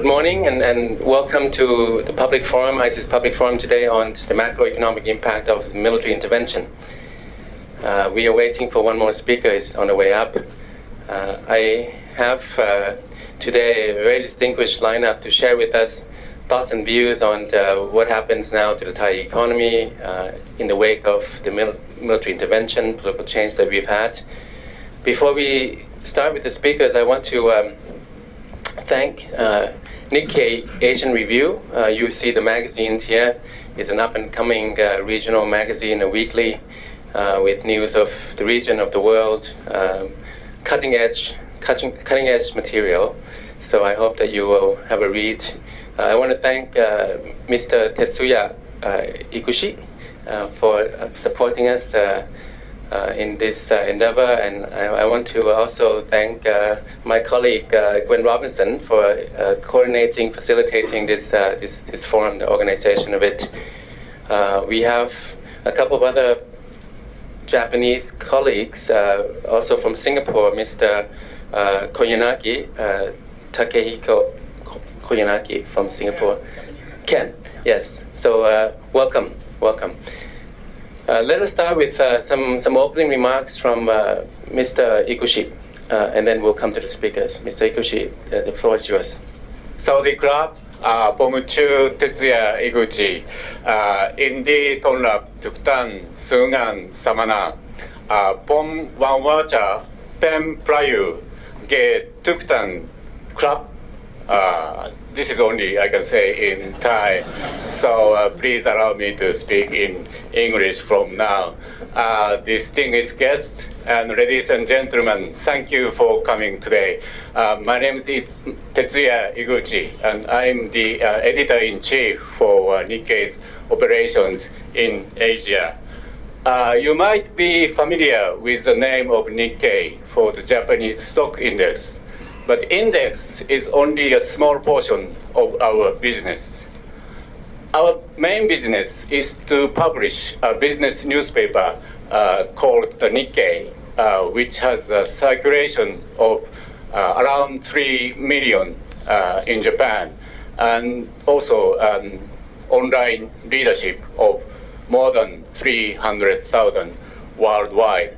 Good morning and welcome to the public forum, ISIS public forum today on the macroeconomic impact of military intervention. We are waiting for one more speaker, it's on the way up. I have today a very distinguished lineup to share with us thoughts and views on what happens now to the Thai economy in the wake of the military intervention, political change that we've had. Before we start with the speakers, I want to thank Nikkei Asian Review. You see the magazines here. It's an up-and-coming regional magazine, a weekly, with news of the region, of the world, cutting-edge material. So I hope that you will have a read. I want to thank Mr. Tetsuya Iguchi for supporting us in this endeavor, and I want to also thank my colleague Gwen Robinson for coordinating, facilitating this forum, the organization of it. We have a couple of other Japanese colleagues, also from Singapore, Mr. Koyanagi, Takehiko Koyanagi from Singapore. Ken, yes. So welcome. Let us start with some opening remarks from Mr. Iguchi, and then we'll come to the speakers. Mr. Iguchi, the floor is yours. Saudi Club, Pomchu Tetsuya Iguchi, Indi Tonlap Tuktan Sungan Samana, Pom Wanwacha, Pem Prayu, Ge Tuktan Club. This is only I can say in Thai, so please allow me to speak in English from now. Distinguished guests and ladies and gentlemen, thank you for coming today. My name is Tetsuya Iguchi, and I'm the editor-in-chief for Nikkei's operations in Asia. You might be familiar with the name of Nikkei for the Japanese stock index. But index is only a small portion of our business. Our main business is to publish a business newspaper called the Nikkei, which has a circulation of around 3 million in Japan, and also an online readership of more than 300,000 worldwide.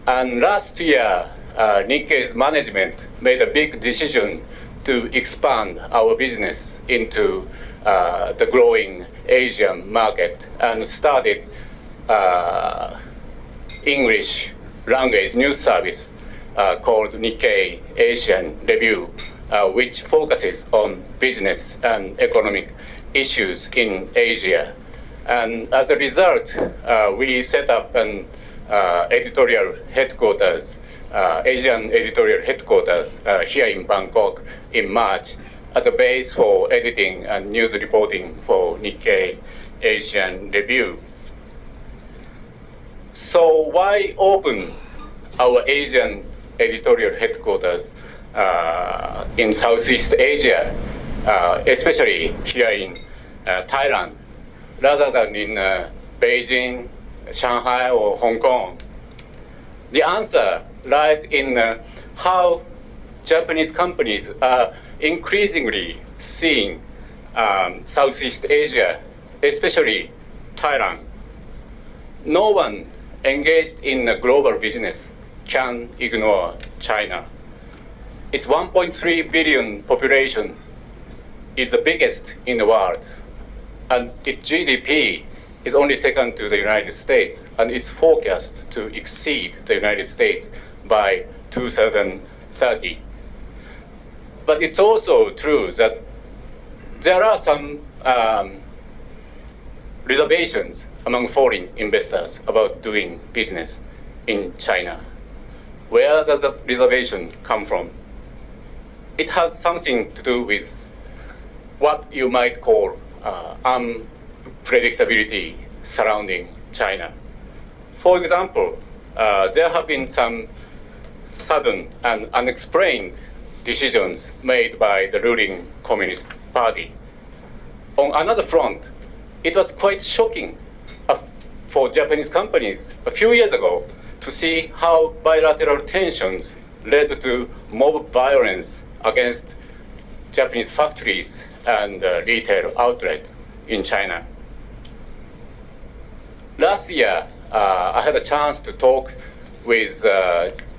And last year, Nikkei's management made a big decision to expand our business into the growing Asian market and started English language news service called Nikkei Asian Review, which focuses on business and economic issues in Asia. And as a result, we set up an editorial headquarters, Asian editorial headquarters here in Bangkok in March as a base for editing and news reporting for Nikkei Asian Review. So why open our Asian editorial headquarters in Southeast Asia, especially here in Thailand, rather than in Beijing, Shanghai, or Hong Kong? The answer lies in how Japanese companies are increasingly seeing Southeast Asia, especially Thailand. No one engaged in a global business can ignore China. Its 1.3 billion population is the biggest in the world, and its GDP is only second to the United States, and it's forecast to exceed the United States by 2030. But it's also true that there are some reservations among foreign investors about doing business in China. Where does that reservation come from? It has something to do with what you might call unpredictability surrounding China. For example, there have been some sudden and unexplained decisions made by the ruling Communist Party. On another front, it was quite shocking for Japanese companies a few years ago to see how bilateral tensions led to mob violence against Japanese factories and retail outlets in China. Last year, I had a chance to talk with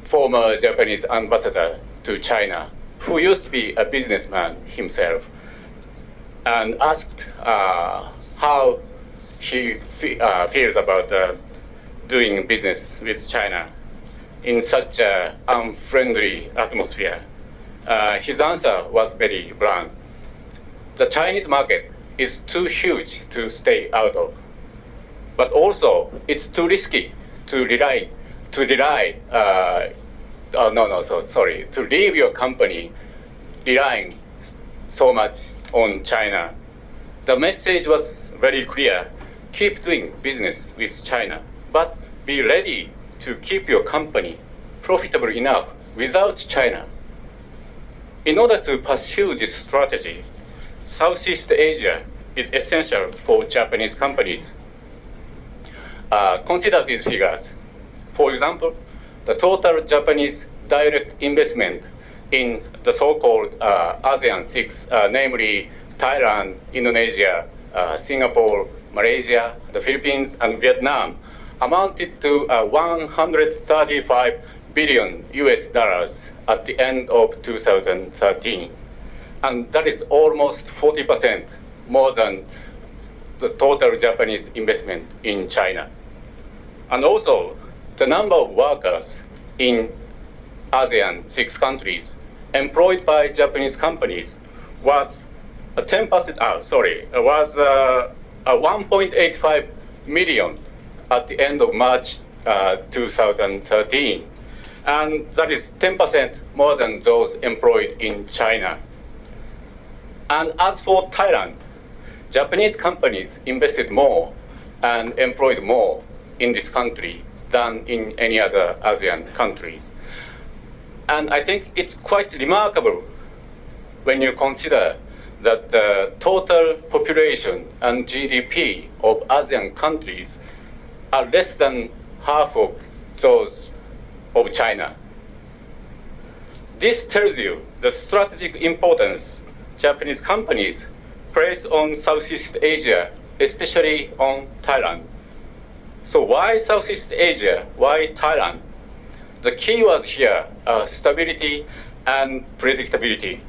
former Japanese ambassador to China, who used to be a businessman himself, and asked how he feels about doing business with China in such an unfriendly atmosphere. His answer was very blunt. The Chinese market is too huge to stay out of, but also it's too risky to leave your company relying so much on China. The message was very clear. Keep doing business with China, but be ready to keep your company profitable enough without China. In order to pursue this strategy, Southeast Asia is essential for Japanese companies. Consider these figures. For example, the total Japanese direct investment in the so-called ASEAN 6, namely Thailand, Indonesia, Singapore, Malaysia, the Philippines, and Vietnam, amounted to 135 billion US dollars at the end of 2013. And that is almost 40% more than the total Japanese investment in China. And also, the number of workers in ASEAN 6 countries employed by Japanese companies was 1.85 million at the end of March 2013. And that is 10% more than those employed in China. And as for Thailand, Japanese companies invested more and employed more in this country than in any other ASEAN countries. And I think it's quite remarkable when you consider that the total population and GDP of ASEAN countries are less than half of those of China. This tells you the strategic importance Japanese companies place on Southeast Asia, especially on Thailand. So why Southeast Asia? Why Thailand? The key words here are stability and predictability.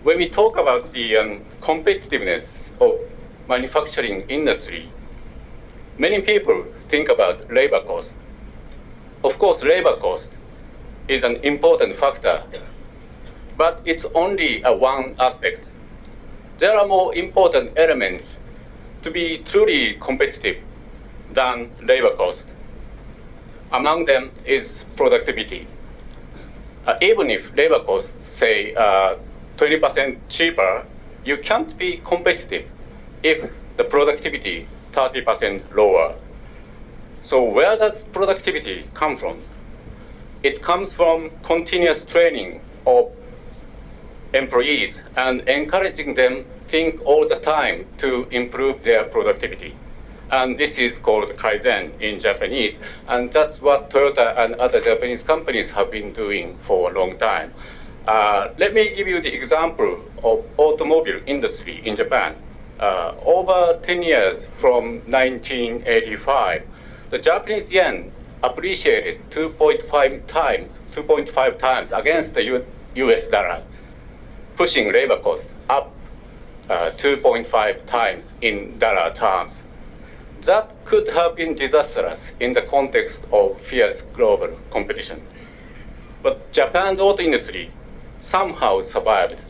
When we talk about the competitiveness of manufacturing industry, many people think about labor cost. Of course, labor cost is an important factor, but it's only one aspect. There are more important elements to be truly competitive than labor cost. Among them is productivity. Even if labor costs, say, 20% cheaper, you can't be competitive if the productivity 30% lower. So where does productivity come from? It comes from continuous training of employees and encouraging them think all the time to improve their productivity. And this is called Kaizen in Japanese, and that's what Toyota and other Japanese companies have been doing for a long time. Let me give you the example of automobile industry in Japan. Over 10 years from 1985, the Japanese yen appreciated 2.5 times against the US dollar, pushing labor costs up 2.5 times in dollar terms. That could have been disastrous in the context of fierce global competition. But Japan's auto industry somehow survived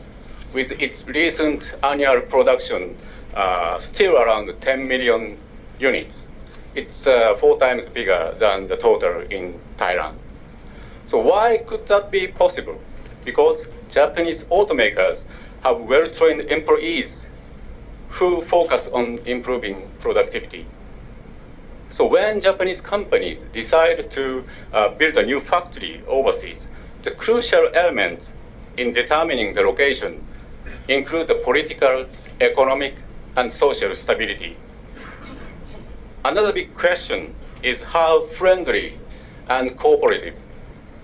with its recent annual production still around 10 million units. It's 4 times bigger than the total in Thailand. So why could that be possible? Because Japanese automakers have well-trained employees who focus on improving productivity. So when Japanese companies decide to build a new factory overseas, the crucial elements in determining the location include the political, economic, and social stability. Another big question is how friendly and cooperative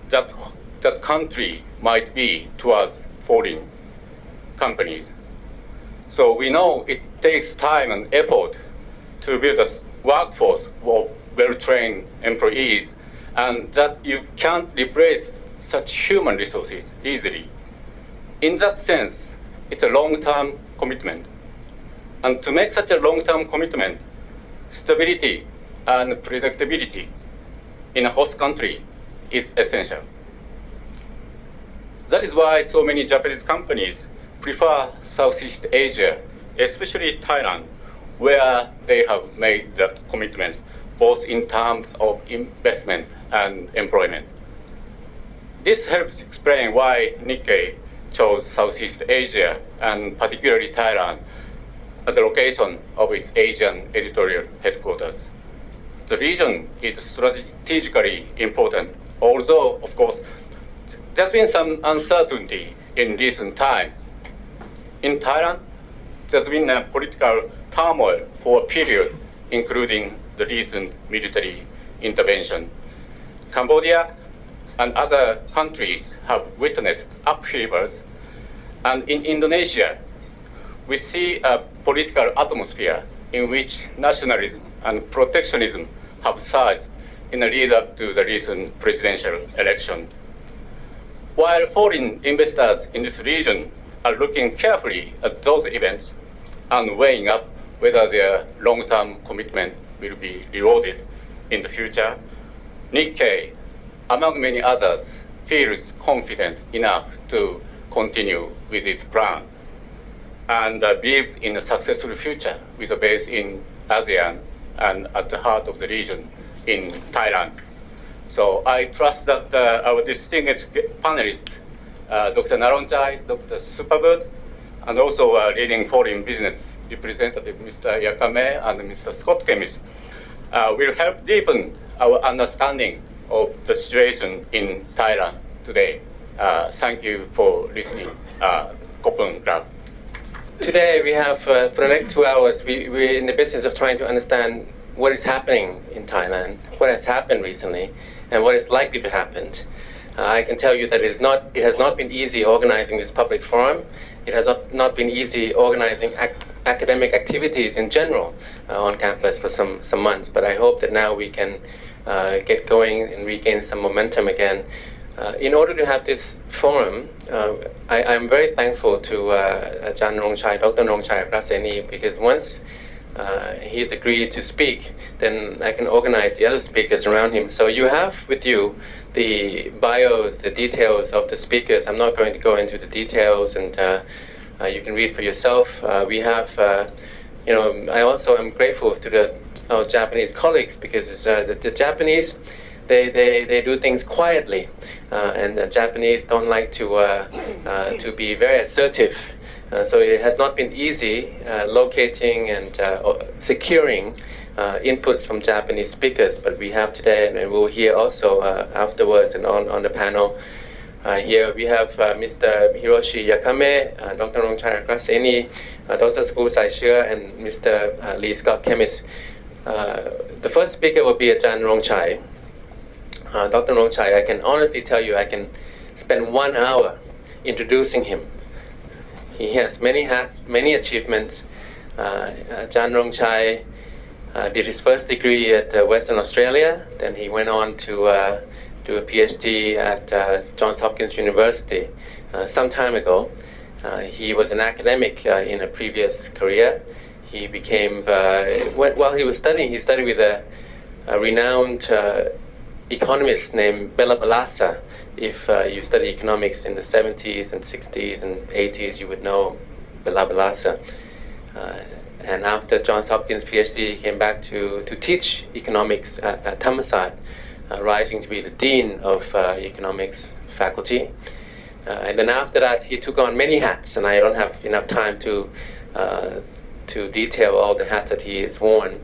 that country might be towards foreign companies. So we know it takes time and effort to build a workforce of well-trained employees, and that you can't replace such human resources easily. In that sense, it's a long-term commitment. And to make such a long-term commitment, stability and predictability in a host country is essential. That is why so many Japanese companies prefer Southeast Asia, especially Thailand, where they have made that commitment, both in terms of investment and employment. This helps explain why Nikkei chose Southeast Asia, and particularly Thailand, as the location of its Asian editorial headquarters. The region is strategically important, although, of course, there's been some uncertainty in recent times. In Thailand, there's been a political turmoil for a period, including the recent military intervention. Cambodia and other countries have witnessed upheavals, and in Indonesia, we see a political atmosphere in which nationalism and protectionism have surged in the lead up to the recent presidential election. While foreign investors in this region are looking carefully at those events and weighing up whether their long-term commitment will be rewarded in the future, Nikkei, among many others, feels confident enough to continue with its plan and believes in a successful future with a base in ASEAN and at the heart of the region in Thailand. So I trust that our distinguished panelists, Dr. Narongchai, Dr. Supavud, and also leading foreign business representative, Mr. Yakame and Mr. Scott-Kemmis, will help deepen our understanding of the situation in Thailand today. Thank you for listening. Kopen Grab. Today we have, for the next 2 hours, we're in the business of trying to understand what is happening in Thailand, what has happened recently, and what is likely to happen. I can tell you that it has not been easy organizing this public forum. It has not been easy organizing academic activities in general on campus for some months, but I hope that now we can get going and regain some momentum again. In order to have this forum, I'm very thankful to Narongchai, Dr. Narongchai Akrasanee, because once he's agreed to speak, then I can organize the other speakers around him. So you have with you the bios, the details of the speakers. I'm not going to go into the details, and you can read for yourself. We have, I also am grateful to our Japanese colleagues, because the Japanese, they do things quietly, and the Japanese don't like to be very assertive. So it has not been easy locating and securing inputs from Japanese speakers, but we have today, and we'll hear also afterwards and on the panel. Here we have Mr. Hiroshi Yakame, Dr. Narongchai Akrasanee, Dr. Saicheua, and Mr. Leigh Scott-Kemmis. The first speaker will be Narongchai. Dr. Narongchai, I can honestly tell you, I can spend 1 hour introducing him. He has many hats, many achievements. Narongchai did his first degree at Western Australia. Then he went on to do a PhD at Johns Hopkins University some time ago. He was an academic in a previous career. He became, while he was studying, he studied with a renowned economist named Bella Balassa. If you study economics in the 70s and 60s and 80s, you would know Bella Balassa. And after Johns Hopkins PhD, he came back to teach economics at Thammasat, rising to be the dean of economics faculty. And then after that, he took on many hats, and I don't have enough time to detail all the hats that he has worn.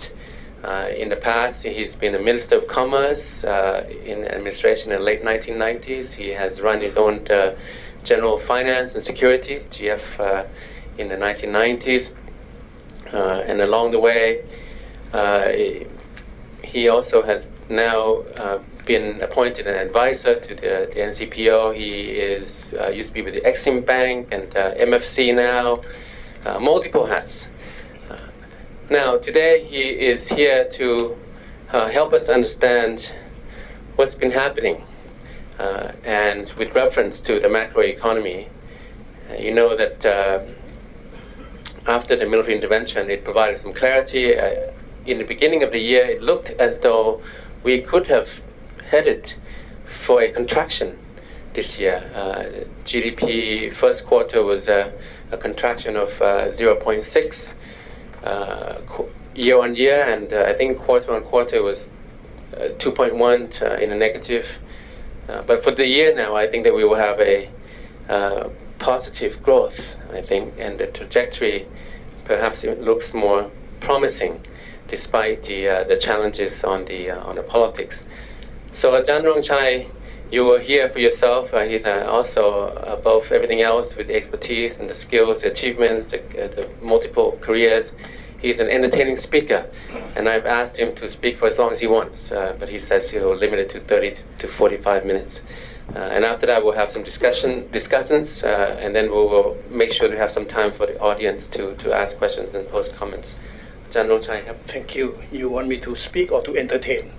In the past, he's been a Minister of Commerce in administration in the late 1990s. He has run his own General Finance and Securities, GF, in the 1990s. And along the way, he also has now been appointed an advisor to the NCPO. He is used to be with the Exim Bank and MFC now, multiple hats. Now, today he is here to help us understand what's been happening. And with reference to the macroeconomy, you know that after the military intervention, it provided some clarity. In the beginning of the year, it looked as though we could have headed for a contraction this year. GDP first quarter was a contraction of 0.6 year on year, and I think quarter on quarter was 2.1 in a negative. But for the year now, I think that we will have a positive growth, I think, and the trajectory perhaps it looks more promising despite the challenges on the politics. So Narongchai, you were here for yourself. He's also above everything else with the expertise and the skills, the achievements, the multiple careers. He's an entertaining speaker, and I've asked him to speak for as long as he wants, but he says he'll limit it to 30 to 45 minutes. And after that, we'll have some discussions, and then we will make sure we have some time for the audience to ask questions and post comments. Narongchai. Thank you. You want me to speak or to entertain?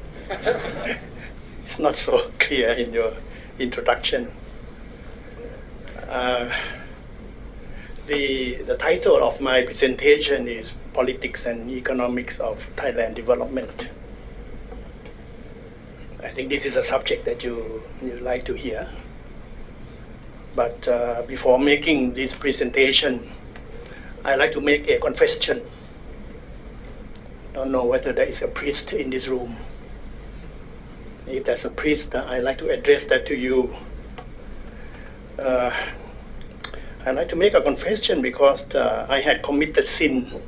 It's not so clear in your introduction. The title of my presentation is Politics and Economics of Thailand Development. I think this is a subject that you like to hear. But before making this presentation, I'd like to make a confession. I don't know whether there is a priest in this room. If there's a priest, I'd like to address that to you. I'd like to make a confession because I had committed sin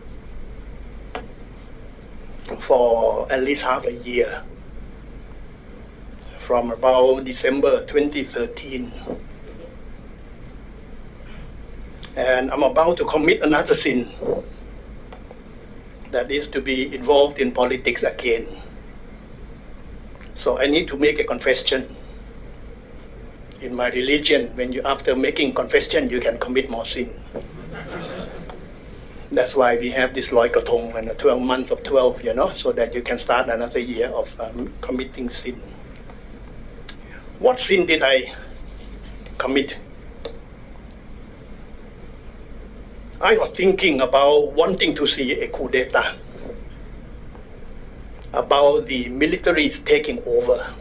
for at least half a year, from about December 2013. And I'm about to commit another sin, that is to be involved in politics again. So I need to make a confession. In my religion, after making confession, you can commit more sin. That's why we have this Loi Krathong and 12 months of 12, so that you can start another year of committing sin. What sin did I commit? I was thinking about wanting to see a coup d'etat, about the militaries taking over.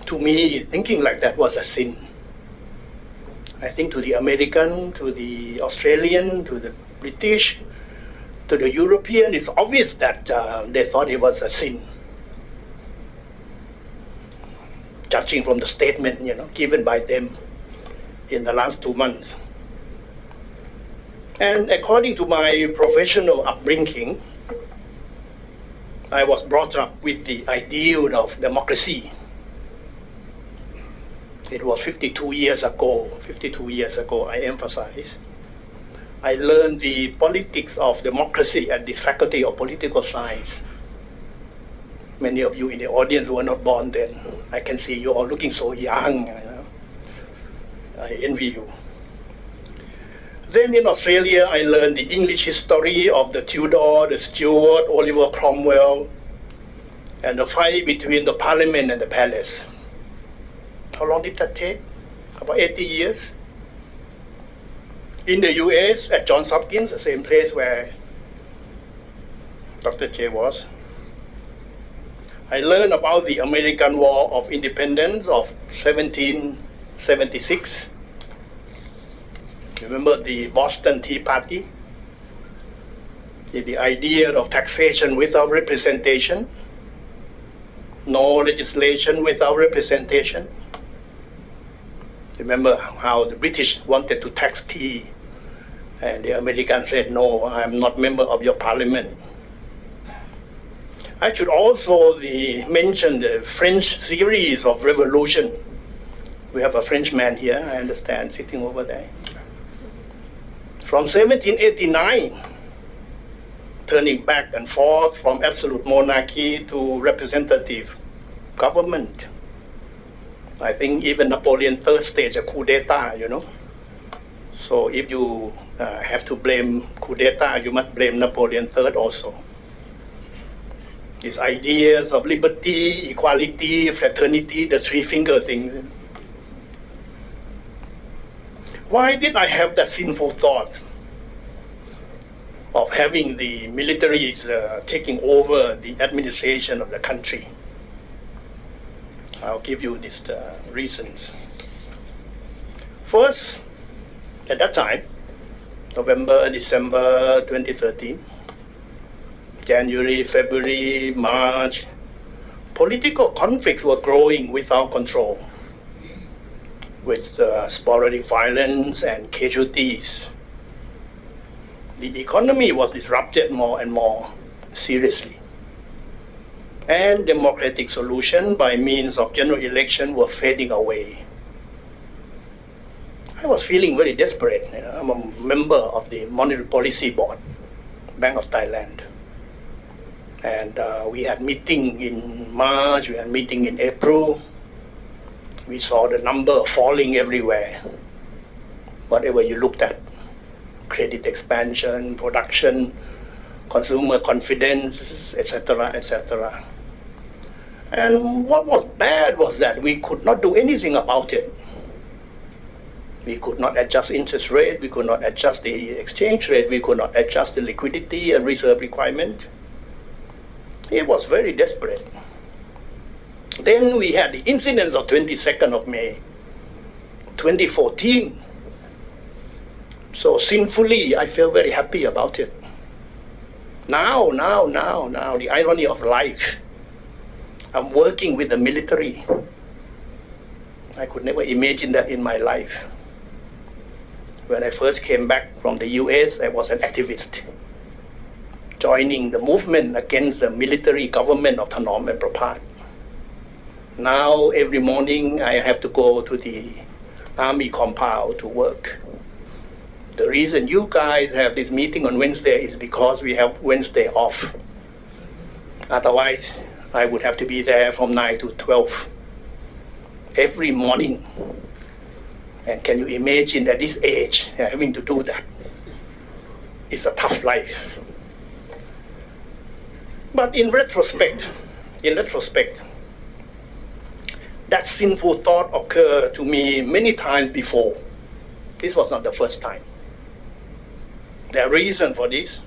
To me, thinking like that was a sin. I think to the American, to the Australian, to the British, to the European, it's obvious that they thought it was a sin. Judging from the statement, given by them in the last 2 months. And according to my professional upbringing, I was brought up with the ideal of democracy. It was 52 years ago, I emphasize. I learned the politics of democracy at the Faculty of Political Science. Many of you in the audience were not born then. I can see you all looking so young. I envy you. Then in Australia, I learned the English history of the Tudor, the Stuart, Oliver Cromwell, and the fight between the Parliament and the Palace. How long did that take? About 80 years. In the US, at Johns Hopkins, the same place where Dr. J was, I learned about the American War of Independence of 1776. Remember the Boston Tea Party? The idea of taxation without representation, no legislation without representation. Remember how the British wanted to tax tea, and the Americans said, no, I'm not member of your parliament. I should also mention the French series of revolution. We have a Frenchman here, I understand, sitting over there. From 1789 turning back and forth from absolute monarchy to representative government. I think even Napoleon III staged a coup d'etat, you know. So if you have to blame coup d'etat, you must blame Napoleon III also. His ideas of liberty, equality, fraternity, the three-finger things. Why did I have that sinful thought of having the militaries taking over the administration of the country? I'll give you these reasons. First, at that time, November, December 2013, January, February, March, political conflicts were growing without control, with sporadic violence and casualties. The economy was disrupted more and more seriously. And democratic solutions by means of general election were fading away. I was feeling very desperate. You know, I'm a member of the Monetary Policy Board, Bank of Thailand. And we had meeting in March, we had meeting in April. We saw the number falling everywhere. Whatever you looked at, credit expansion, production, consumer confidence, etc., etc. And what was bad was that we could not do anything about it. We could not adjust interest rate, we could not adjust the exchange rate, we could not adjust the liquidity and reserve requirement. It was very desperate. Then we had the incidents of 22nd of May, 2014. So sinfully, I feel very happy about it. Now, the irony of life. I'm working with the military. I could never imagine that in my life. When I first came back from the US, I was an activist, joining the movement against the military government of Thanom and Prapat. Now, every morning, I have to go to the army compound to work. The reason you guys have this meeting on Wednesday is because we have Wednesday off. Otherwise, I would have to be there from 9 to 12 every morning. And can you imagine at this age having to do that? It's a tough life. But in retrospect, that sinful thought occurred to me many times before. This was not the first time. The reason for this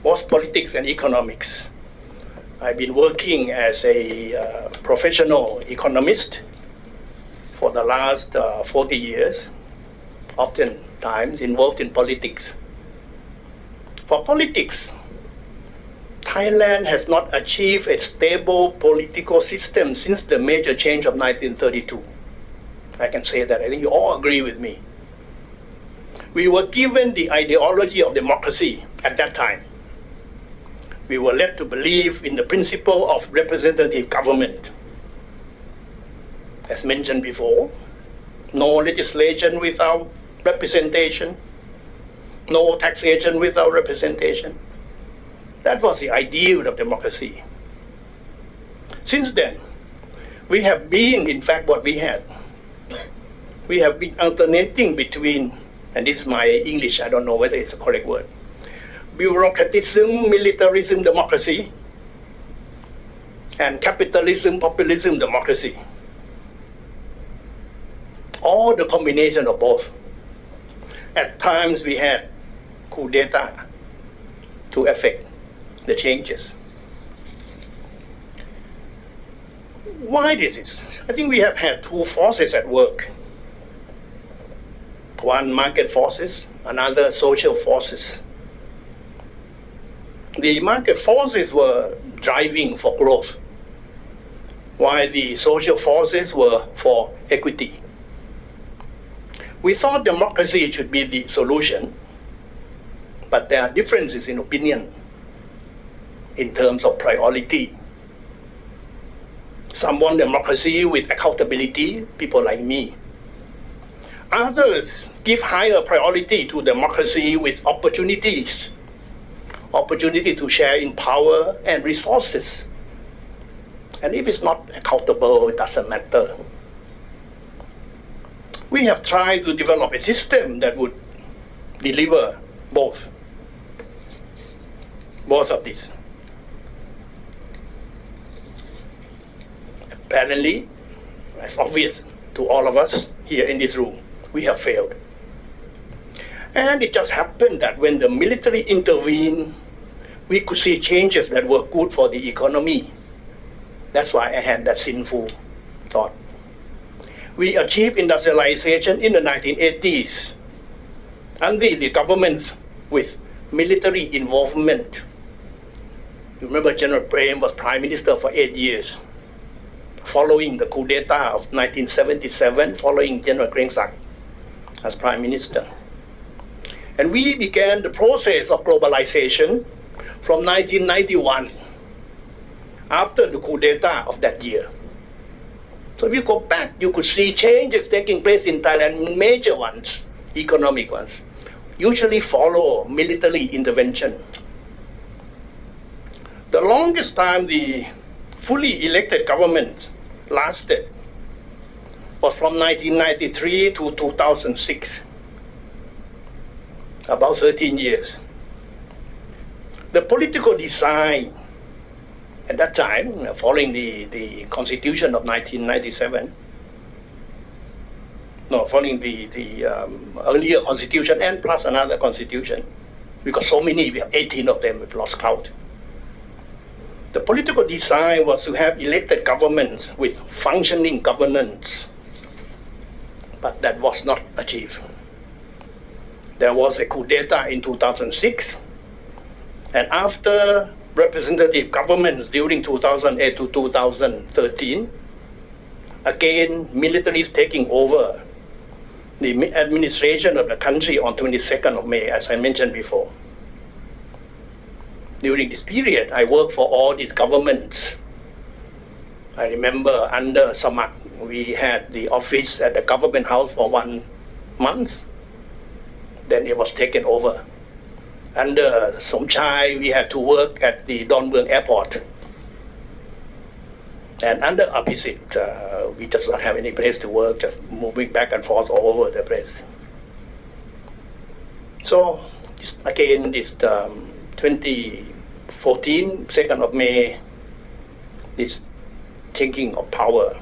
was politics and economics. I've been working as a professional economist for the last 40 years, oftentimes involved in politics. For politics, Thailand has not achieved a stable political system since the major change of 1932. I can say that. I think you all agree with me. We were given the ideology of democracy at that time. We were led to believe in the principle of representative government. As mentioned before, no legislation without representation, no taxation without representation. That was the ideal of democracy. Since then, we have been, in fact, what we had. We have been alternating between, and this is my English, I don't know whether it's a correct word, bureaucratism, militarism, democracy, and capitalism, populism, democracy. All the combination of both. At times we had coup d'etat to effect the changes. Why this is? I think we have had two forces at work. One market forces, another social forces. The market forces were driving for growth, while the social forces were for equity. We thought democracy should be the solution, but there are differences in opinion in terms of priority. Some want democracy with accountability, people like me. Others give higher priority to democracy with opportunities opportunity to share in power and resources. And if it's not accountable, it doesn't matter. We have tried to develop a system that would deliver both of these. Apparently, it's obvious to all of us here in this room, we have failed. And it just happened that when the military intervened, we could see changes that were good for the economy. That's why I had that sinful thought. We achieved industrialization in the 1980s under the governments with military involvement. You remember General Prem was Prime Minister for 8 years, following the coup d'etat of 1977, following General Kreng Sak as Prime Minister. And we began the process of globalization from 1991, after the coup d'etat of that year. So if you go back, you could see changes taking place in Thailand, major ones, economic ones, usually follow military intervention. The longest time the fully elected government lasted was from 1993 to 2006, about 13 years. The political design at that time, following the Constitution of 1997, following the earlier Constitution and plus another Constitution, because so many, we have 18 of them, we've lost count. The political design was to have elected governments with functioning governance, but that was not achieved. There was a coup d'etat in 2006, and after representative governments during 2008 to 2013, again, military is taking over the administration of the country on 22nd of May, as I mentioned before. During this period, I worked for all these governments. I remember under Samak, we had the office at the government house for 1 month. Then it was taken over. Under Somchai, we had to work at the Don Mueang airport. And under opposite, we just don't have any place to work, just moving back and forth all over the place. So, again, this 2014, 2nd of May, this taking of power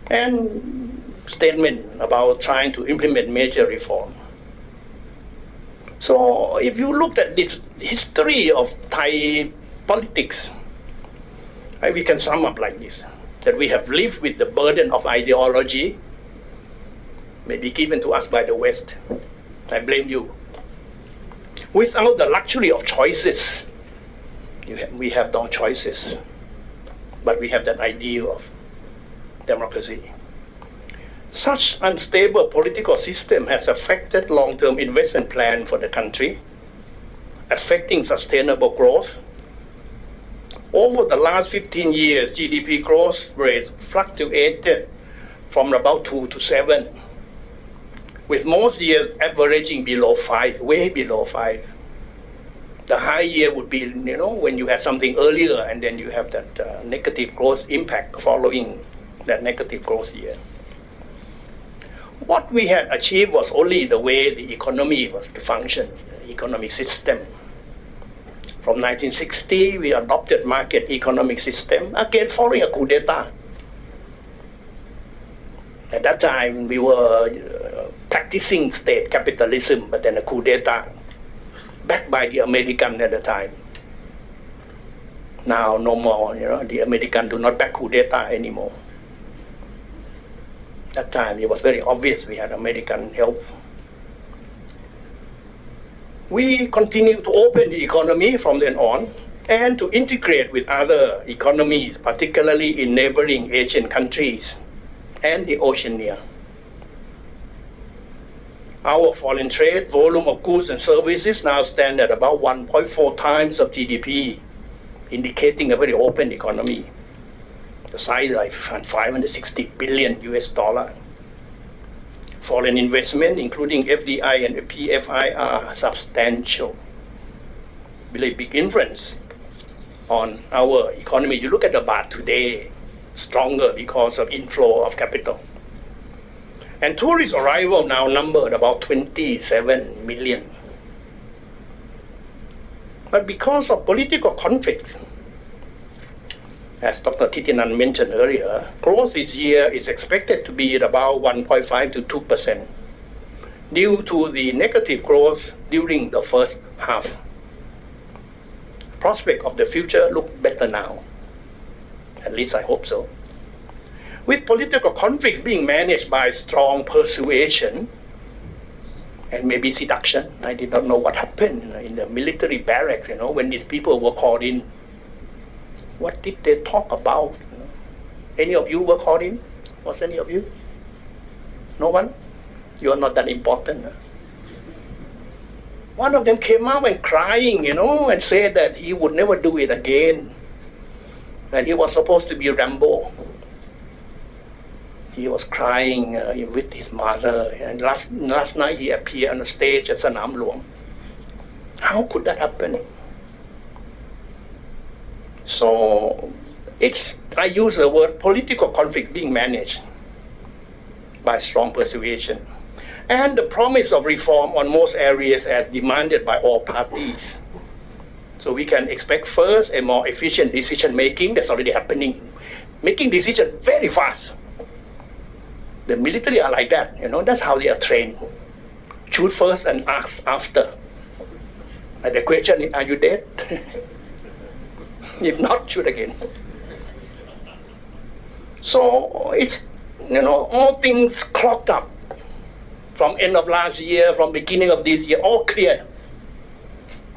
and statement about trying to implement major reform. So if you look at this history of Thai politics, we can sum up like this, that we have lived with the burden of ideology, maybe given to us by the West. I blame you. Without the luxury of choices, we have no choices, but we have that ideal of democracy. Such unstable political system has affected long-term investment plan for the country, affecting sustainable growth. Over the last 15 years, GDP growth rates fluctuated from about 2 to 7, with most years averaging below 5, way below 5. The high year would be, when you have something earlier and then you have that negative growth impact following that negative growth year. What we had achieved was only the way the economy was to function, the economic system. From 1960, we adopted market economic system, again following a coup d'etat. At that time, we were practicing state capitalism, but then a coup d'etat, backed by the American at the time. Now, no more, the American do not back coup d'etat anymore. That time, it was very obvious we had American help. We continue to open the economy from then on and to integrate with other economies, particularly in neighboring Asian countries and the Oceania. Our foreign trade volume of goods and services now stand at about 1.4 times of GDP, indicating a very open economy. The size like 560 billion US dollar. Foreign investment, including FDI and PFI, are substantial. really big influence on our economy. You look at the baht today, stronger because of inflow of capital. And tourist arrival now numbered about 27 million. But because of political conflict, as Dr. Thitinan mentioned earlier, growth this year is expected to be at about 1.5 to 2% due to the negative growth during the first half. Prospect of the future look better now. At least I hope so. With political conflict being managed by strong persuasion and maybe seduction. I did not know what happened in the military barracks, when these people were called in. What did they talk about? Any of you were called in? Was any of you? No one? You are not that important. One of them came out and crying, and said that he would never do it again. And he was supposed to be Rambo. He was crying with his mother. And last night he appeared on the stage at Sanam Luang. How could that happen? So I use the word political conflict being managed by strong persuasion. And the promise of reform on most areas as demanded by all parties. So we can expect first a more efficient decision making. That's already happening. Making decisions very fast. The military are like that, that's how they are trained. Shoot first and ask after. And the question is, are you dead? If not, shoot again. So it's, all things clogged up. From end of last year, from beginning of this year, all clear.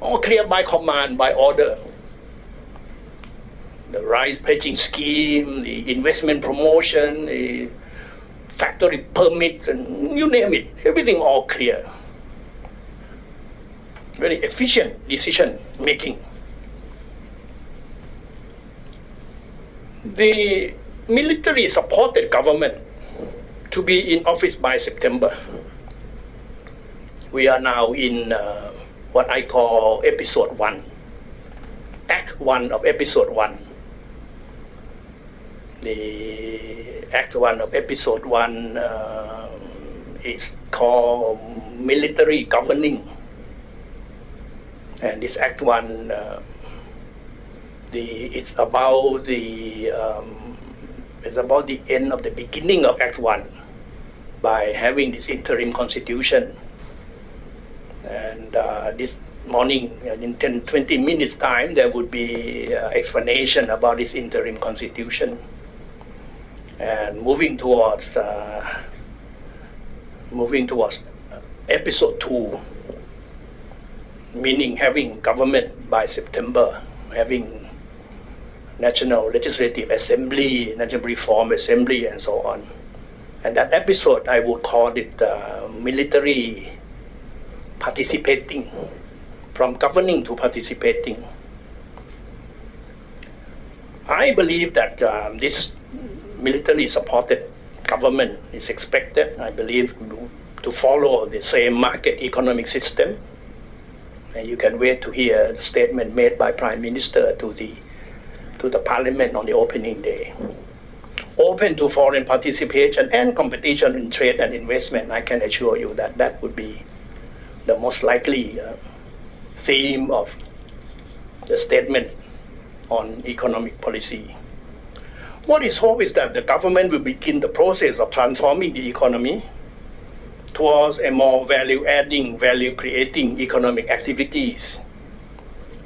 All clear by command, by order. The rice pledging scheme, the investment promotion, the factory permits, and you name it, everything all clear. Very efficient decision making. The military supported government to be in office by September. We are now in what I call episode 1, act 1 of episode 1. The act 1 of episode 1 is called military governing. And this act 1, it's about the end of the beginning of act 1 by having this interim constitution. And this morning, in 20 minutes time, there would be explanation about this interim constitution. And moving towards episode 2, meaning having government by September, having National Legislative Assembly, National Reform Assembly, and so on. And that episode, I would call it military participating, from governing to participating. I believe that this military supported government is expected, I believe, to follow the same market economic system. And you can wait to hear the statement made by Prime Minister to the Parliament on the opening day. Open to foreign participation and competition in trade and investment. I can assure you that that would be the most likely theme of the statement on economic policy. What is hope is that the government will begin the process of transforming the economy towards a more value-adding, value-creating economic activities,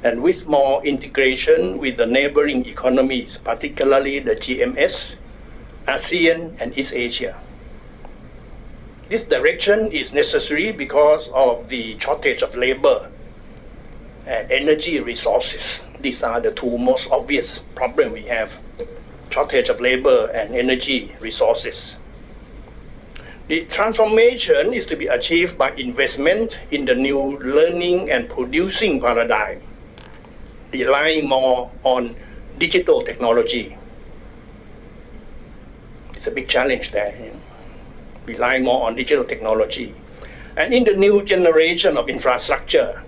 and with more integration with the neighboring economies, particularly the GMS, ASEAN, and East Asia. This direction is necessary because of the shortage of labor and energy resources. These are the two most obvious problems we have: shortage of labor and energy resources. The transformation is to be achieved by investment in the new learning and producing paradigm, relying more on digital technology. It's a big challenge there, relying more on digital technology. And in the new generation of infrastructure,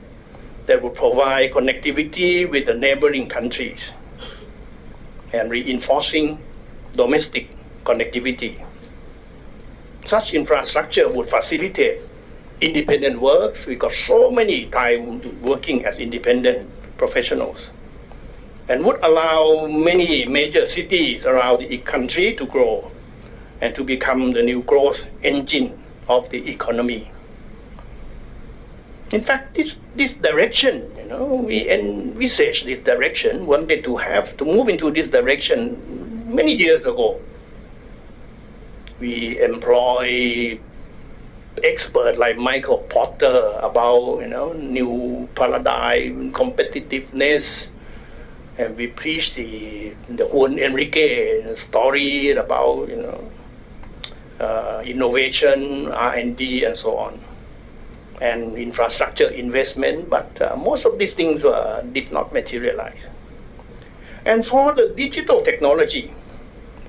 that would provide connectivity with the neighboring countries and reinforcing domestic connectivity. Such infrastructure would facilitate independent works. We got so many Thai working as independent professionals, and would allow many major cities around the country to grow and to become the new growth engine of the economy. In fact, this direction, we envisaged this direction, wanted to move into this direction many years ago. We employ experts like Michael Porter about new paradigm, competitiveness, and we preach the Juan Enrique story about innovation, R&D, and so on, and infrastructure investment. But most of these things did not materialize. And for the digital technology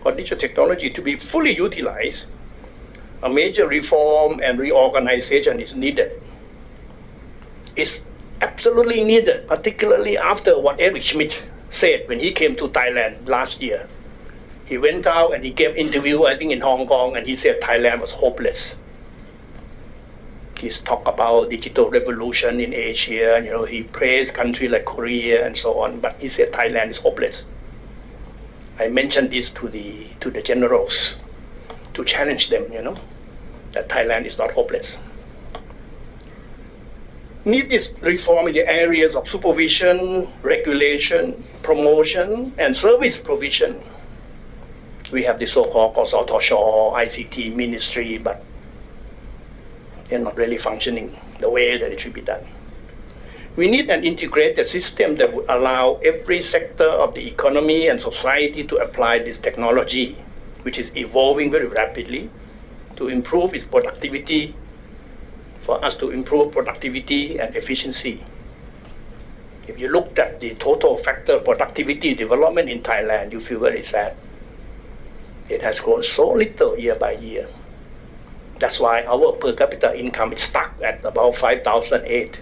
to be fully utilized, a major reform and reorganization is needed. It's absolutely needed, particularly after what Eric Schmidt said when he came to Thailand last year. He went out and he gave interview, I think in Hong Kong, and he said Thailand was hopeless. He's talked about digital revolution in Asia, he praised countries like Korea and so on, but he said Thailand is hopeless. I mentioned this to the generals to challenge them, that Thailand is not hopeless. Need this reform in the areas of supervision, regulation, promotion, and service provision. We have the so-called Kosotosho, ICT ministry, but they're not really functioning the way that it should be done. We need an integrated system that would allow every sector of the economy and society to apply this technology, which is evolving very rapidly, to improve its productivity, for us to improve productivity and efficiency. If you looked at the total factor productivity development in Thailand, you feel very sad. It has grown so little year by year. That's why our per capita income is stuck at about 5,008,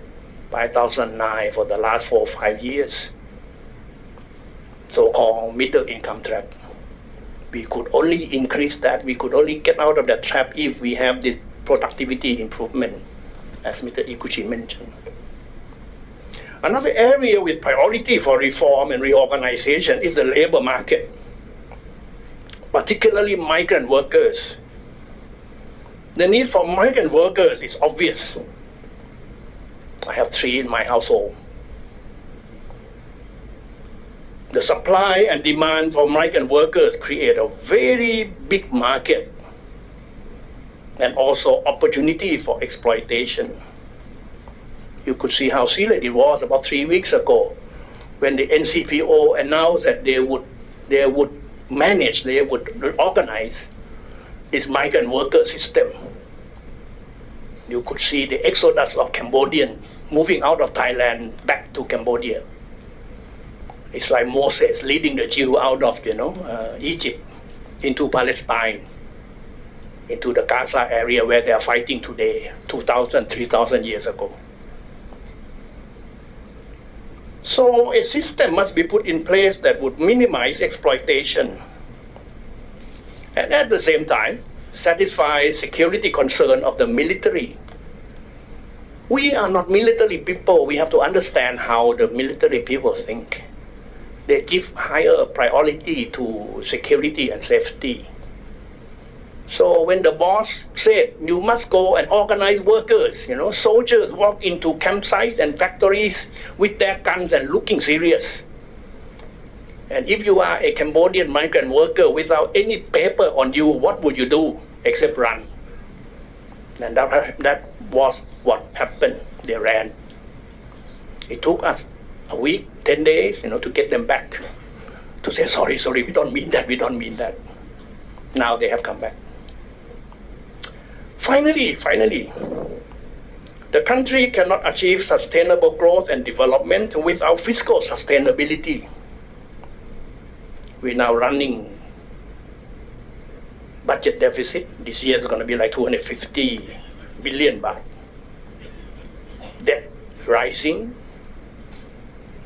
5,009 for the last 4 or 5 years. So-called middle income trap. We could only increase that, we could only get out of that trap if we have this productivity improvement, as Mr. Iguchi mentioned. Another area with priority for reform and reorganization is the labor market, particularly migrant workers. The need for migrant workers is obvious. I have 3 in my household. The supply and demand for migrant workers create a very big market and also opportunity for exploitation. You could see how serious it was about 3 weeks ago when the NCPO announced that they would organize this migrant worker system. You could see the exodus of Cambodians moving out of Thailand back to Cambodia. It's like Moses leading the Jews out of Egypt into Palestine, into the Gaza area where they are fighting today, 2,000, 3,000 years ago. So a system must be put in place that would minimize exploitation and at the same time satisfy security concern of the military. We are not military people. We have to understand how the military people think. They give higher priority to security and safety. So when the boss said, you must go and organize workers, soldiers walk into campsites and factories with their guns and looking serious. And if you are a Cambodian migrant worker without any paper on you, what would you do except run? And that was what happened. They ran. It took us a week, 10 days, to get them back. To say, sorry, we don't mean that. Now they have come back. Finally, the country cannot achieve sustainable growth and development without fiscal sustainability. We're now running budget deficit. This year is going to be like 250 billion baht. Debt rising,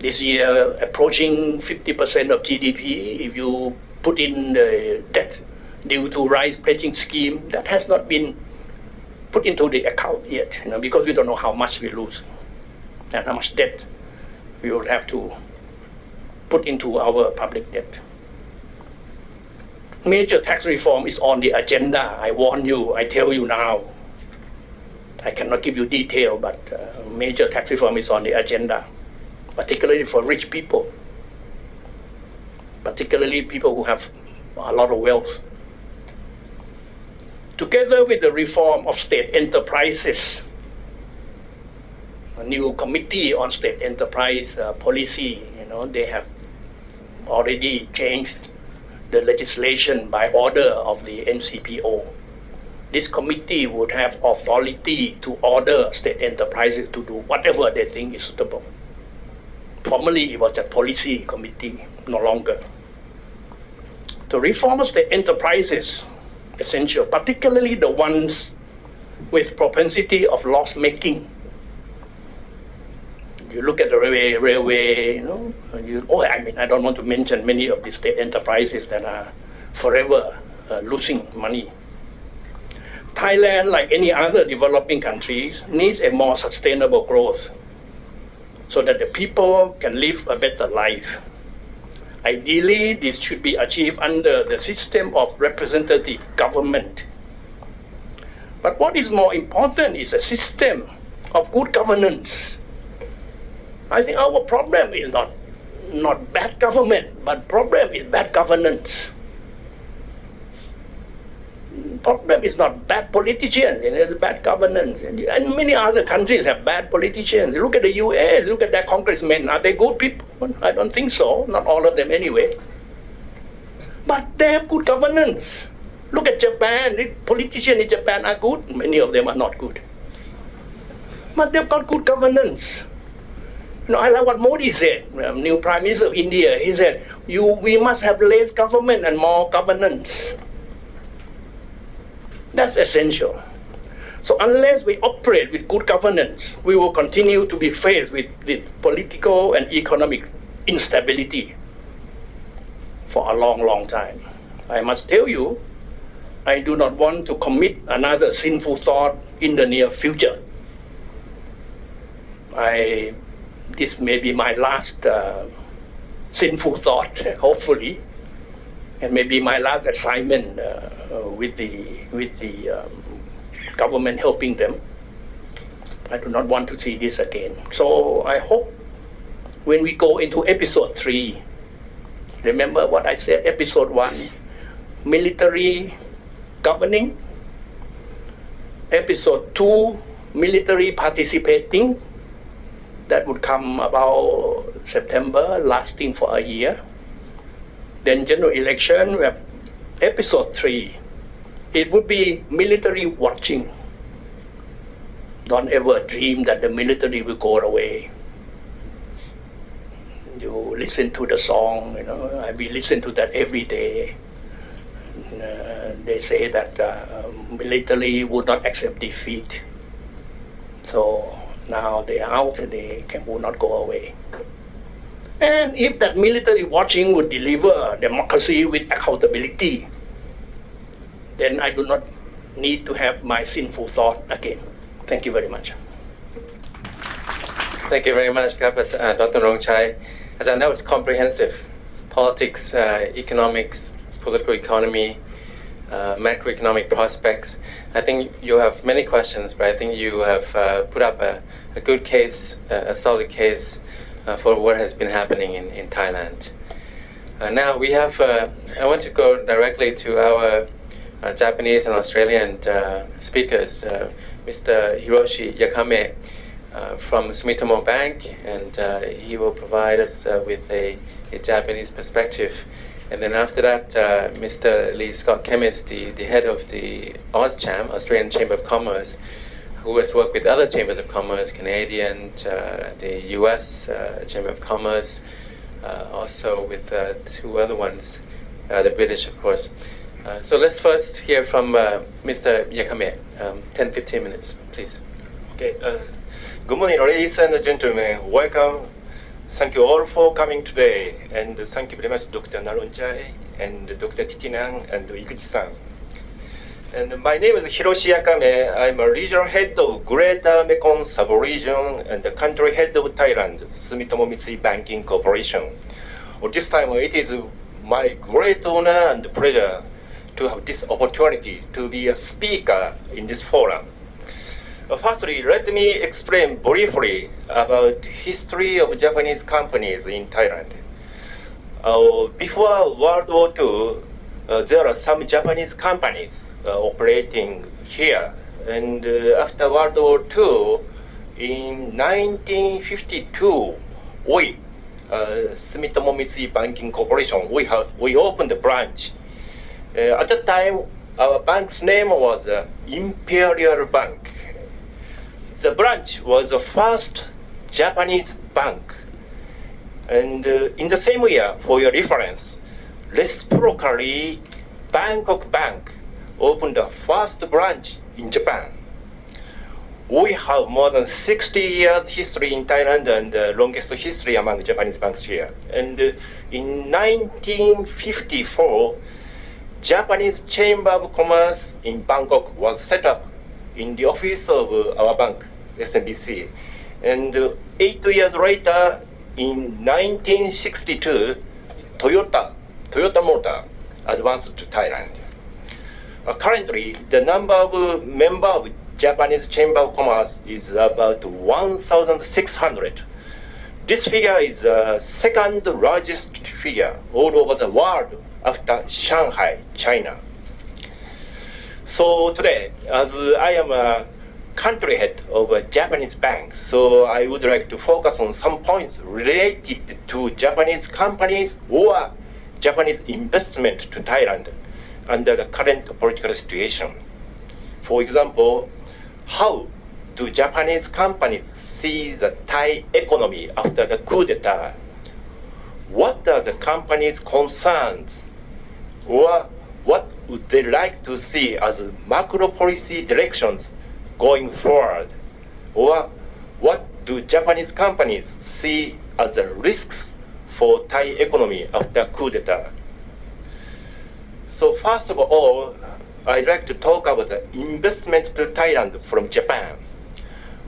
This year, approaching 50% of GDP. If you put in the debt due to rice pledging scheme, that has not been put into the account yet, because we don't know how much we lose and how much debt we will have to put into our public debt. Major tax reform is on the agenda. I warn you, I tell you now. I cannot give you detail, but major tax reform is on the agenda, particularly for rich people, particularly people who have a lot of wealth. Together with the reform of state enterprises, a new committee on state enterprise policy, they have already changed the legislation by order of the NCPO. This committee would have authority to order state enterprises to do whatever they think is suitable. Formerly, it was a policy committee, no longer. The reform of state enterprises, essential, particularly the ones with propensity of loss making. You look at the railway, I don't want to mention many of the state enterprises that are forever losing money. Thailand, like any other developing countries, needs a more sustainable growth so that the people can live a better life. Ideally, this should be achieved under the system of representative government. But what is more important is a system of good governance. I think our problem is not bad government, but problem is bad governance. Problem is not bad politicians, it's bad governance. And many other countries have bad politicians. Look at the US, look at their congressmen. Are they good people? I don't think so. Not all of them anyway. But they have good governance. Look at Japan. The politicians in Japan are good. Many of them are not good. But they've got good governance. I like what Modi said, new Prime Minister of India. He said, we must have less government and more governance. That's essential. So unless we operate with good governance, we will continue to be faced with political and economic instability for a long, long time. I must tell you, I do not want to commit another sinful thought in the near future. This may be my last sinful thought, hopefully, and maybe my last assignment with the government helping them. I do not want to see this again. So I hope when we go into episode 3, remember what I said, episode 1, military governing, episode 2, military participating, that would come about September, lasting for a year. Then general election, we have episode 3. It would be military watching. Don't ever dream that the military will go away. You listen to the song, we listen to that every day. They say that military would not accept defeat. So now they are out, they will not go away. And if that military watching would deliver democracy with accountability, then I do not need to have my sinful thought again. Thank you very much. Thank you very much, Dr. Narongchai. Ajahn, that was comprehensive. Politics, economics, political economy, macroeconomic prospects. I think you have many questions, but I think you have put up a good case, a solid case for what has been happening in Thailand. Now we have, I want to go directly to our Japanese and Australian speakers, Mr. Hiroshi Yakame from Sumitomo Bank, and he will provide us with a Japanese perspective. And then after that, Mr. Leigh Scott-Kemmis, the head of the AusCham, Australian Chamber of Commerce, who has worked with other chambers of commerce, Canadian, the US Chamber of Commerce, also with 2 other ones, the British, of course. So let's first hear from Mr. Yakame. 10-15 minutes, please. Okay. Good morning, ladies and gentlemen. Welcome Thank you all for coming today, and thank you very much, Dr. Narongchai and Dr. Thitinan and Iguchi-san. And my name is Hiroshi Yakame. I'm a regional head of Greater Mekong sub-region and the country head of Thailand, Sumitomo Mitsui Banking Corporation. This time, it is my great honor and pleasure to have this opportunity to be a speaker in this forum. Firstly, let me explain briefly about history of Japanese companies in Thailand. Before World War II, there are some Japanese companies operating here. And after World War II, in 1952, we, Sumitomo Mitsui Banking Corporation, we opened a branch. At that time, our bank's name was Imperial Bank. The branch was the first Japanese bank. And in the same year, for your reference, reciprocally, Bangkok Bank opened the first branch in Japan. We have more than 60 years history in Thailand and the longest history among Japanese banks here. And in 1954, Japanese Chamber of Commerce in Bangkok was set up in the office of our bank, SMBC. And 8 years later, in 1962, Toyota Motor advanced to Thailand. Currently, the number of members of Japanese Chamber of Commerce is about 1,600. This figure is the second largest figure all over the world after Shanghai, China. So today, as I am a country head of a Japanese bank, so I would like to focus on some points related to Japanese companies or Japanese investment to Thailand under the current political situation. For example, how do Japanese companies see the Thai economy after the coup d'etat? What are the companies' concerns? Or what would they like to see as macro policy directions going forward? Or what do Japanese companies see as the risks for Thai economy after coup d'etat? So first of all, I'd like to talk about the investment to Thailand from Japan.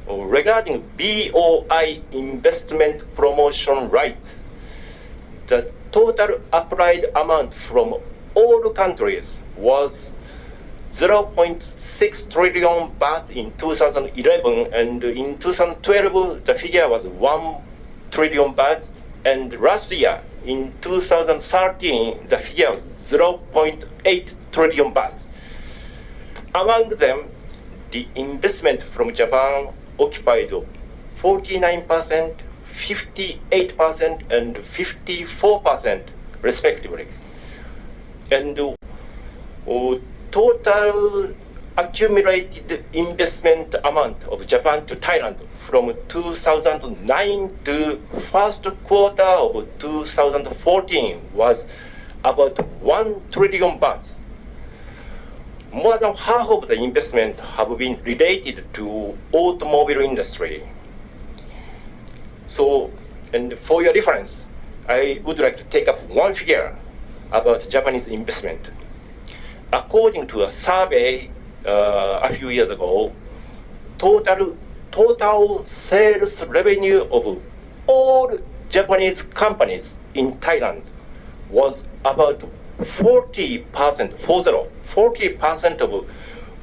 Regarding BOI investment promotion rights, the total applied amount from all countries was 0.6 trillion baht in 2011, and in 2012 the figure was 1 trillion baht, and last year in 2013 the figure was 0.8 trillion baht. Among them, the investment from Japan occupied 49%, 58%, and 54% respectively. And total accumulated investment amount of Japan to Thailand from 2009 to first quarter of 2014 was about 1 trillion baht. More than half of the investment have been related to automobile industry. So, and for your reference, I would like to take up one figure about Japanese investment. According to a survey a few years ago, total sales revenue of all Japanese companies in Thailand was about 40% of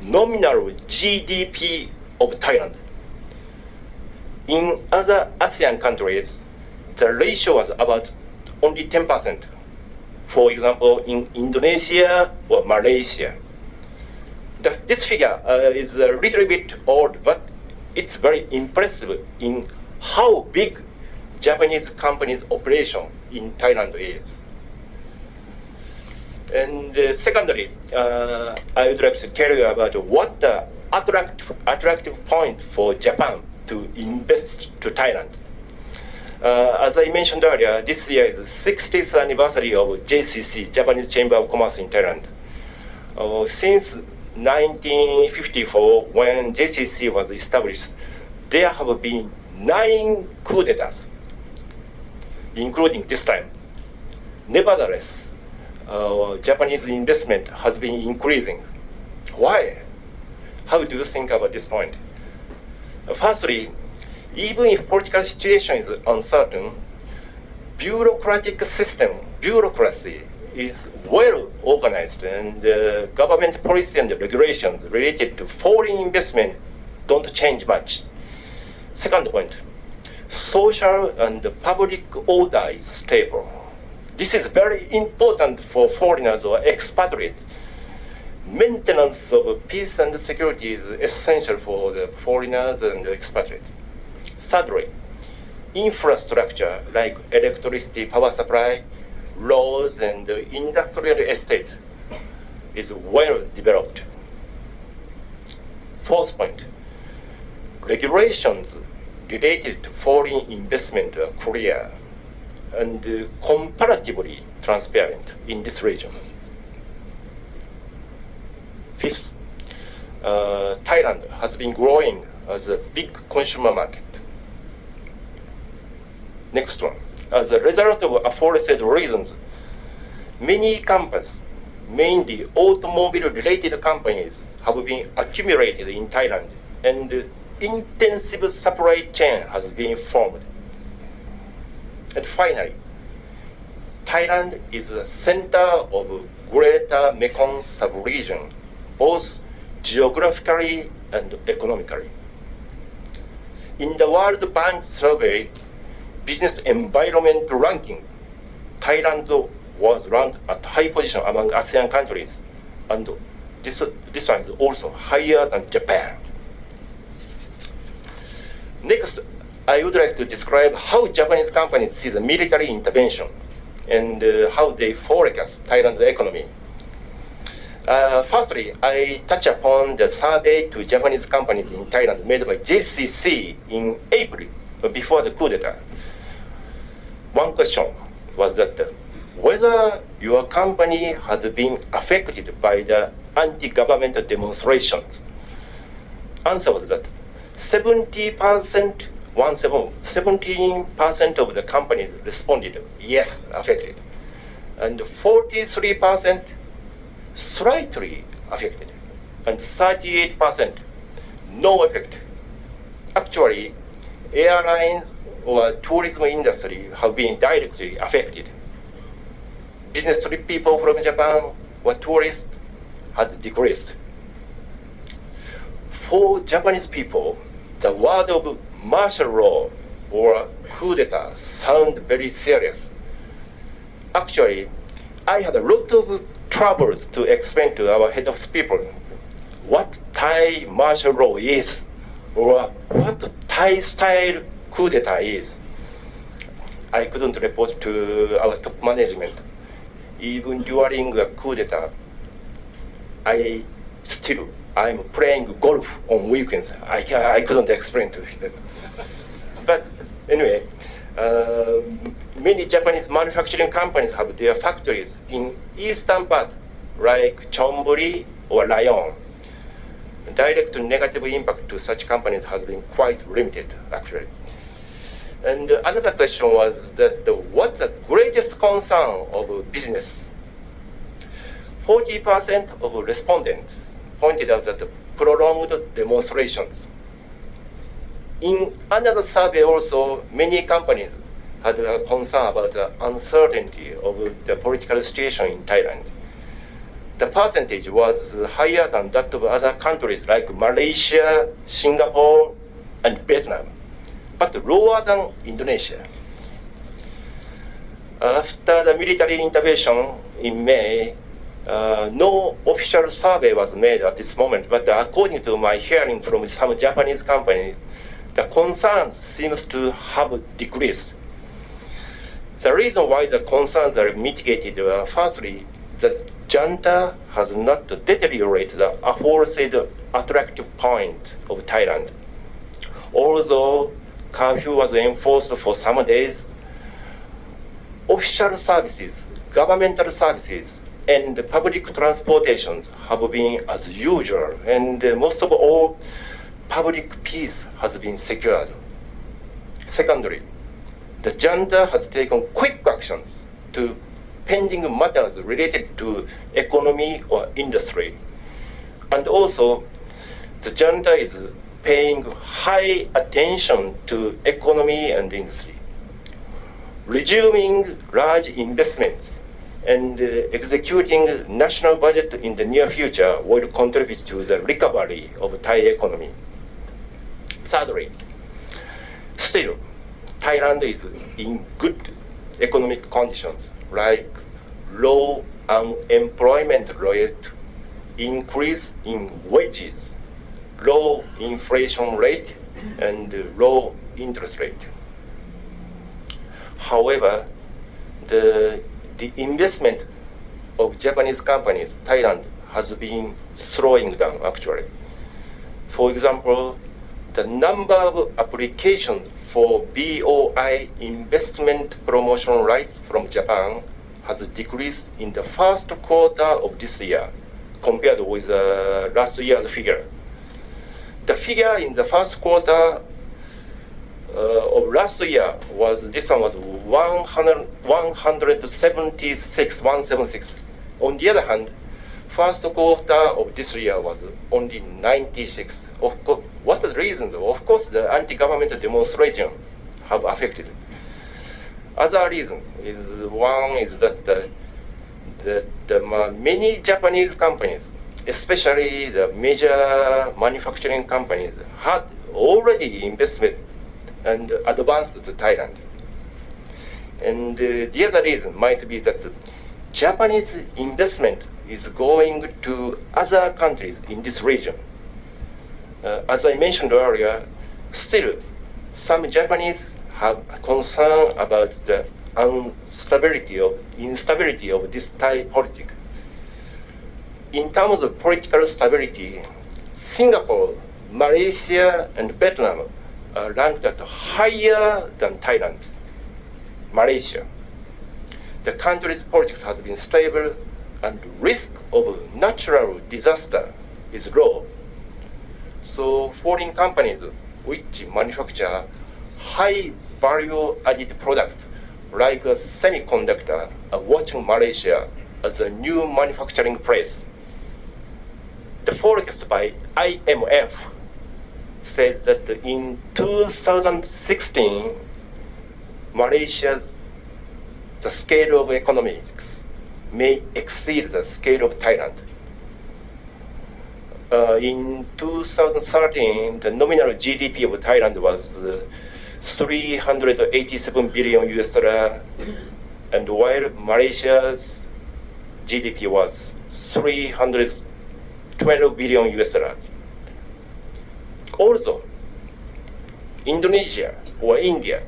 nominal GDP of Thailand. In other ASEAN countries, the ratio was about only 10%. For example, in Indonesia or Malaysia. This figure is a little bit old, but it's very impressive in how big Japanese companies' operation in Thailand is. And secondly, I would like to tell you about what the attractive point for Japan to invest to Thailand. As I mentioned earlier, this year is the 60th anniversary of JCC, Japanese Chamber of Commerce in Thailand. Since 1954, when JCC was established, there have been 9 coups d'etats. including this time. Nevertheless, Japanese investment has been increasing. Why? How do you think about this point? Firstly, even if political situation is uncertain, bureaucracy is well organized, and government policy and regulations related to foreign investment don't change much. Second point, social and public order is stable. This is very important for foreigners or expatriates. Maintenance of peace and security is essential for the foreigners and expatriates. Thirdly, infrastructure like electricity, power supply, roads, and industrial estate is well developed. Fourth point, regulations related to foreign investment are clear and comparatively transparent in this region. Fifth, Thailand has been growing as a big consumer market. Next one, as a result of aforesaid reasons, many companies, mainly automobile-related companies, have been accumulated in Thailand, and intensive supply chain has been formed. And finally, Thailand is the center of Greater Mekong sub-region, both geographically and economically. In the World Bank survey, business environment ranking, Thailand was ranked at high position among ASEAN countries, and this one is also higher than Japan. Next, I would like to describe how Japanese companies see the military intervention and how they forecast Thailand's economy. Firstly, I touch upon the survey to Japanese companies in Thailand made by JCC in April, before the coup d'etat. One question was that whether your company has been affected by the anti-government demonstrations. Answer was that 17% of the companies responded yes, affected, and 43% slightly affected, and 38% no effect. Actually, airlines or tourism industry have been directly affected. Business trip people from Japan or tourists had decreased. For Japanese people, the word of martial law or coup d'etat sound very serious. Actually, I had a lot of troubles to explain to our head office people what Thai martial law is or what Thai style coup d'etat is. I couldn't report to our top management. Even during a coup d'etat, I'm playing golf on weekends. I couldn't explain to them. But anyway, many Japanese manufacturing companies have their factories in eastern part, like Chonburi or Lyon. Direct negative impact to such companies has been quite limited, actually. And another question was that what's the greatest concern of business? 40% of respondents pointed out that the prolonged demonstrations. In another survey also, many companies had a concern about the uncertainty of the political situation in Thailand. The percentage was higher than that of other countries like Malaysia, Singapore, and Vietnam, but lower than Indonesia. After the military intervention in May, no official survey was made at this moment, but according to my hearing from some Japanese companies, the concerns seems to have decreased. The reason why the concerns are mitigated were firstly, the junta has not deteriorated the aforesaid attractive point of Thailand. Although curfew was enforced for some days, official services, governmental services, and public transportations have been as usual, and most of all, public peace has been secured. Secondly, the junta has taken quick actions to pending matters related to economy or industry. And also, the junta is paying high attention to economy and industry. Resuming large investments and executing national budget in the near future will contribute to the recovery of Thai economy. Thirdly, still, Thailand is in good economic conditions, like low unemployment rate, increase in wages, low inflation rate, and low interest rate. However, the investment of Japanese companies, Thailand, has been slowing down actually. For example, the number of applications for BOI investment promotion rights from Japan has decreased in the first quarter of this year compared with last year's figure. The figure in the first quarter of last year was 176. On the other hand, first quarter of this year was only 96. Of course, what are the reasons? Of course, the anti-government demonstration have affected. Other reasons is one is that many Japanese companies, especially the major manufacturing companies, had already invested and advanced to Thailand. And the other reason might be that Japanese investment is going to other countries in this region. As I mentioned earlier, still some Japanese have concern about the instability of this Thai politics. In terms of political stability, Singapore, Malaysia, and Vietnam are ranked at higher than Thailand. Malaysia. The country's politics has been stable and risk of natural disaster is low. So foreign companies which manufacture high value added products like a semiconductor are watching Malaysia as a new manufacturing place. The forecast by IMF said that in 2016, Malaysia's the scale of economics may exceed the scale of Thailand. In 2013, the nominal GDP of Thailand was 387 billion US dollar, and while Malaysia's GDP was 312 billion US dollars. Also, Indonesia or India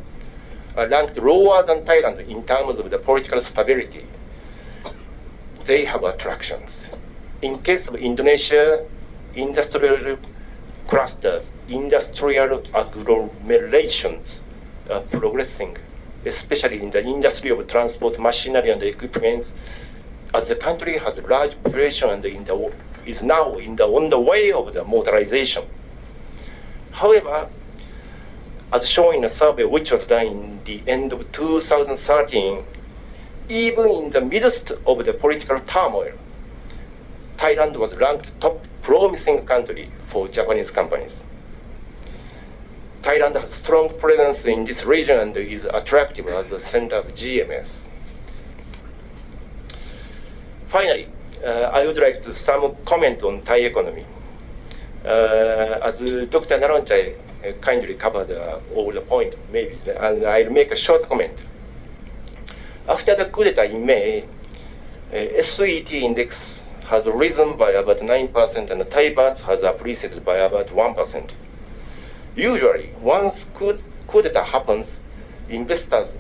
are ranked lower than Thailand in terms of the political stability. They have attractions. In case of Indonesia, industrial clusters, industrial agglomerations are progressing, especially in the industry of transport machinery and equipment, as the country has a large population and is now on the way of the modernization. However, as shown in a survey which was done in the end of 2013, even in the midst of the political turmoil, Thailand was ranked top promising country for Japanese companies. Thailand has strong presence in this region and is attractive as a center of GMS. Finally, I would like to some comment on Thai economy. As Dr. Narongchai kindly covered all the point, maybe, and I'll make a short comment. After the coup d'etat in May, SET index has risen by about 9% and the Thai baht has appreciated by about 1%. Usually, once coup d'etat happens, investors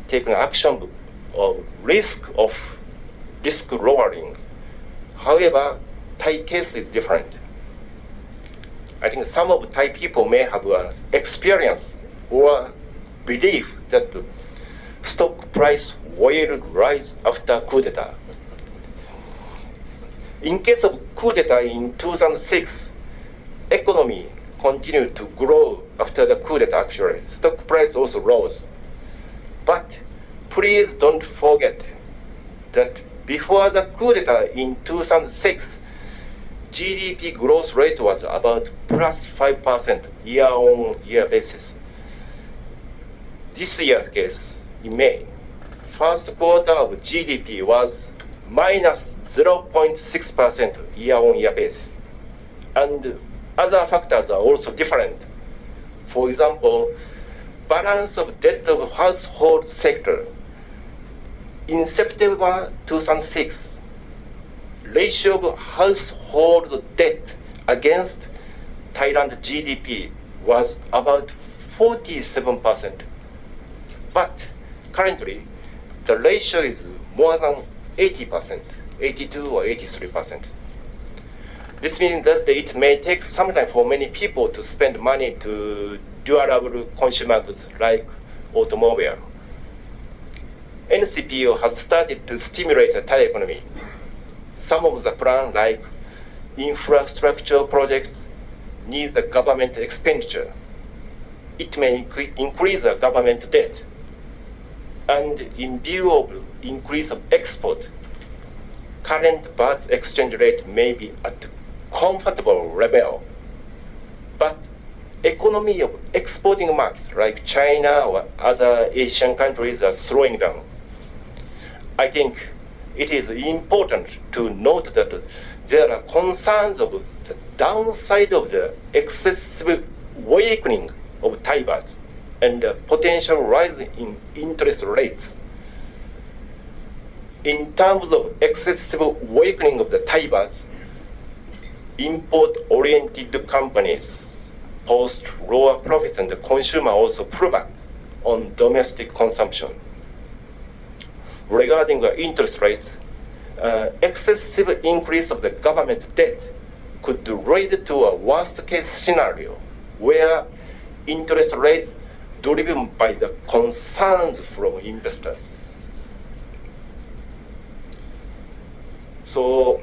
take an action of risk lowering. However, Thai case is different. I think some of Thai people may have experience or belief that the stock price will rise after coup d'etat. In case of coup d'etat in 2006, economy continued to grow after the coup d'etat actually. Stock price also rose. But please don't forget that before the coup d'etat in 2006, GDP growth rate was about plus 5% year-on-year basis. This year's case, in May, first quarter of GDP was minus 0.6% year-on-year basis. And other factors are also different. For example, balance of debt of household sector. In September 2006, ratio of household debt against Thailand GDP was about 47%. But currently, the ratio is more than 80%, 82 or 83%. This means that it may take some time for many people to spend money to durable consumer goods like automobile. NCPO has started to stimulate the Thai economy. Some of the plans, like infrastructure projects, need the government expenditure. It may increase the government debt. And in view of increase of export, current baht exchange rate may be at comfortable level. But economy of exporting markets like China or other Asian countries are slowing down. I think it is important to note that there are concerns of the downside of the excessive weakening of Thai baht and the potential rise in interest rates. In terms of excessive weakening of the Thai baht, import-oriented companies post lower profits and the consumer also pull back on domestic consumption. Regarding the interest rates, excessive increase of the government debt could lead to a worst-case scenario where interest rates driven by the concerns from investors. So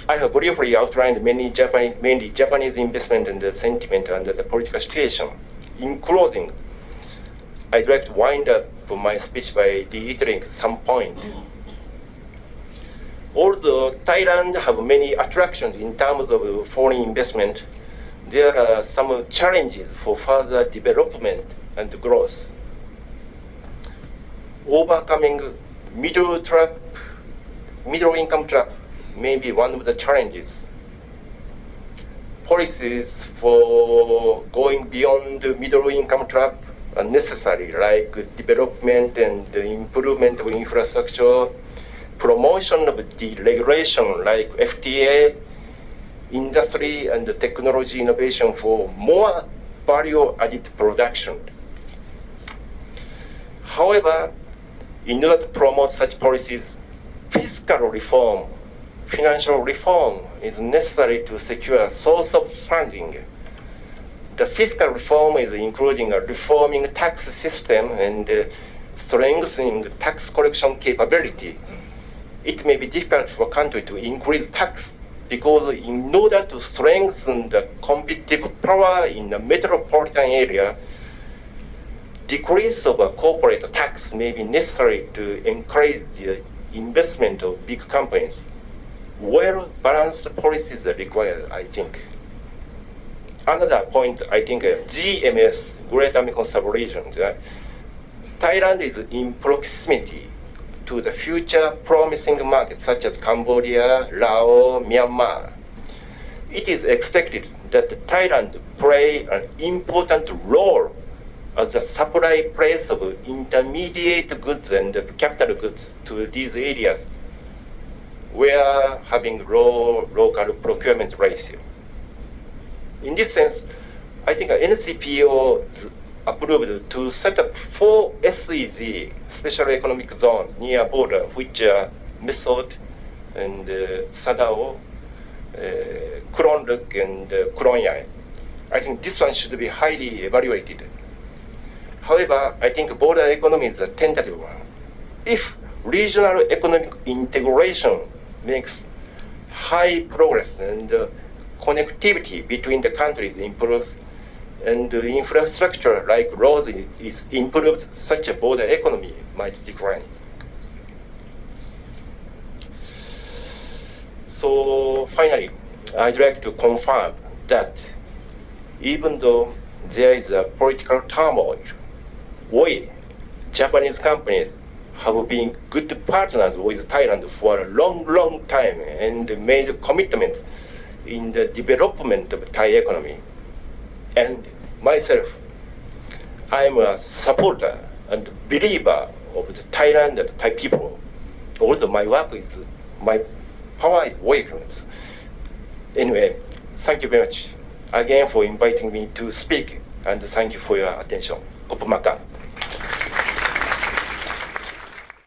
I have briefly outlined mainly Japanese investment and the sentiment under the political situation. In closing, I'd like to wind up my speech by reiterating some point. Although Thailand have many attractions in terms of foreign investment, there are some challenges for further development and growth. Overcoming middle income trap may be one of the challenges. Policies for going beyond the middle income trap are necessary, like development and improvement of infrastructure, promotion of deregulation like FTA, industry and technology innovation for more value-added production. However, in order to promote such policies, fiscal reform, financial reform is necessary to secure a source of funding. The fiscal reform is including a reforming tax system and strengthening tax collection capability. It may be difficult for a country to increase tax because in order to strengthen the competitive power in the metropolitan area, decrease of a corporate tax may be necessary to encourage the investment of big companies. Well-balanced policies are required, I think. Another point, I think, GMS, Greater Mekong Sub-region, Thailand is in proximity to the future promising markets such as Cambodia, Laos, Myanmar. It is expected that Thailand play an important role as a supply place of intermediate goods and capital goods to these areas, where having low local procurement ratio. In this sense, I think NCPO approved to set up 4 SEZ, Special Economic Zones, near border, which are Mesod and Sadao, Kronluk and Kronyai. I think this one should be highly evaluated. However, I think border economy is a tentative one. If regional economic integration makes high progress and connectivity between the countries improves, and the infrastructure like roads is improved, such a border economy might decline. So finally, I'd like to confirm that even though there is a political turmoil, we, Japanese companies, have been good partners with Thailand for a long, long time and made commitments in the development of Thai economy. And myself, I'm a supporter and believer of the Thailand and Thai people. Although my power is weakness. Anyway, thank you very much again for inviting me to speak, and thank you for your attention. Kopumaka.